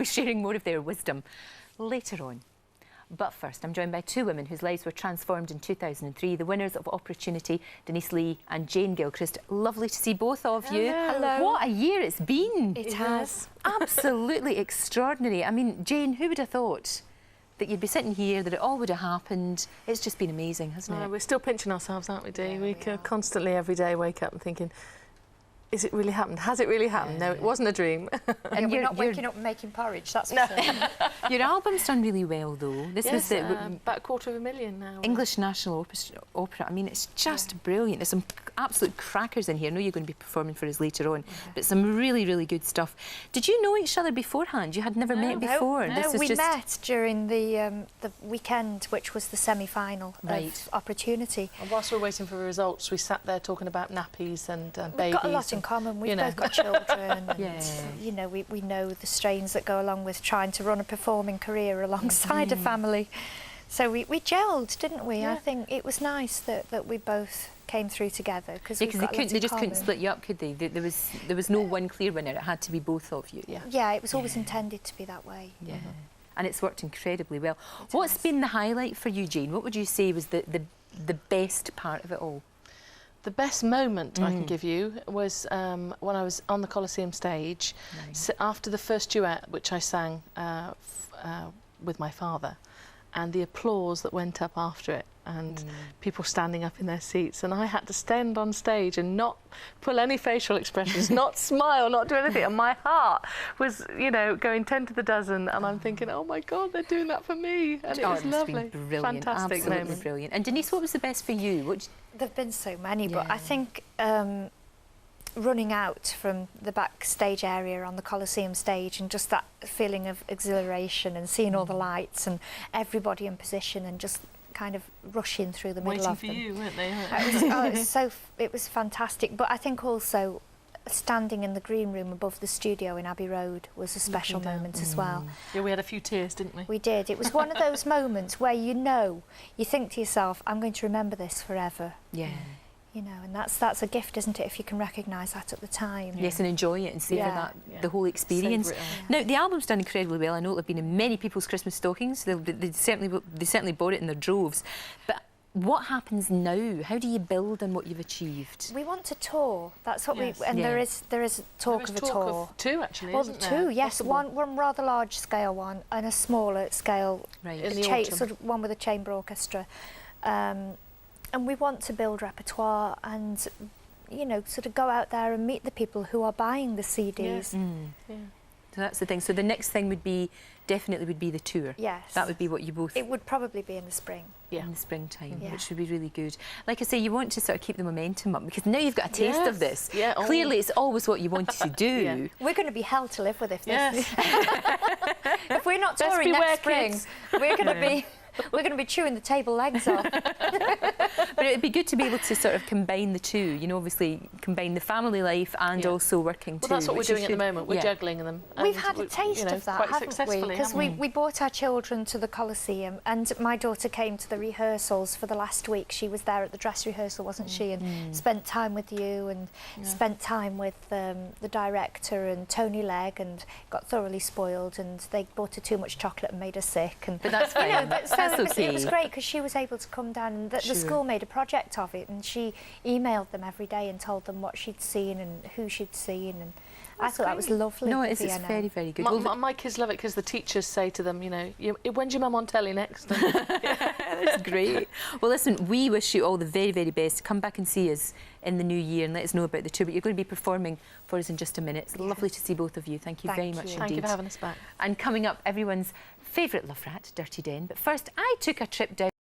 We're sharing more of their wisdom later on. But first, I'm joined by two women whose lives were transformed in 2003, the winners of Opportunity, Denise Lee and Jane Gilchrist. Lovely to see both of you. Hello. What a year it's been. It has. Absolutely extraordinary. I mean, Jane, who would have thought that you'd be sitting here, that it all would have happened? It's just been amazing, hasn't it? We're still pinching ourselves, aren't we, Dee? Yeah, we we are. constantly, every day, wake up and thinking, is it really happened? Has it really happened? No, it wasn't a dream. And we're not waking up and making porridge, that's for sure. Your album's done really well, though. This Yes, was the about 250,000 now. English National Opera. I mean, it's just brilliant. There's some absolute crackers in here. I know you're going to be performing for us later on, but some really, really good stuff. Did you know each other beforehand? You had never met before? No, we met during the weekend, which was the semi-final of Opportunity. And whilst we were waiting for the results, we sat there talking about nappies and babies. We've got a lot in common. We've both got children, and you know, we know the strains that go along with trying to run a performing career alongside a family. So we gelled, didn't we? Yeah. I think it was nice that we both came through together because they just couldn't split you up, could they? There was no one clear winner. It had to be both of you. Yeah, it was always intended to be that way. Yeah. And it's worked incredibly well. What's been the highlight for you, Jane? What would you say was the best part of it all? The best moment I can give you was when I was on the Coliseum stage, so after the first duet, which I sang with my father, and the applause that went up after it, and people standing up in their seats, and I had to stand on stage and not pull any facial expressions, not smile, not do anything, and my heart was, you know, going 10 to the dozen, and I'm thinking, oh my God, they're doing that for me, and it was lovely, brilliant, fantastic absolutely moment. brilliant. And Denise, what was the best for you? There've been so many, but I think running out from the backstage area on the Coliseum stage and just that feeling of exhilaration and seeing all the lights and everybody in position and just kind of rushing through the middle of them. Waiting for you, weren't they? It was fantastic. But I think also standing in the green room above the studio in Abbey Road was a special moment as well. Yeah, we had a few tears, didn't we? We did. It was one of those moments where you think to yourself, I'm going to remember this forever. Yeah. You know, and that's a gift, isn't it, if you can recognise that at the time. Yes, and enjoy it and savour the whole experience. Now, the album's done incredibly well. I know it'll have been in many people's Christmas stockings. They certainly bought it in their droves. But what happens now? How do you build on what you've achieved? We want to tour. That's what there is talk of a tour. Of two, actually, well, isn't there? two, yes. One rather large scale one and a smaller scale, sort of one with a chamber orchestra. And we want to build repertoire and, you know, sort of go out there and meet the people who are buying the CDs. So that's the thing. So the next thing would be, definitely would be the tour. Yes. That would be what you both... It would probably be in the spring. Yeah. In the springtime, which would be really good. Like I say, you want to sort of keep the momentum up because now you've got a taste of this. Yeah. Clearly, it's always what you wanted to do. We're going to be hell to live with if this. If we're not touring next spring, we're going to be chewing the table legs off. But it'd be good to be able to sort of combine the two, you know, obviously combine the family life and also working too. Well, that's what we're doing at the moment. We're juggling them. We've had a taste of that, haven't we? Because we brought our children to the Coliseum, and my daughter came to the rehearsals for the last week. She was there at the dress rehearsal, wasn't she? And spent time with you and spent time with the director and Tony Legg, and got thoroughly spoiled. And they bought her too much chocolate and made her sick. And but that's fine. It was great because she was able to come down, and the school made a project of it, and she emailed them every day and told them what she'd seen and who she'd seen, and I thought that was lovely. No, it's very, very good. My kids love it because the teachers say to them, you know, when's your mum on telly next? That's great. Well, listen, we wish you all the very, very best. Come back and see us in the new year and let us know about the tour. But you're going to be performing for us in just a minute. It's lovely to see both of you. Thank you very much indeed. Thank you for having us back. And coming up, everyone's favourite love rat, Dirty Den. But first, I took a trip down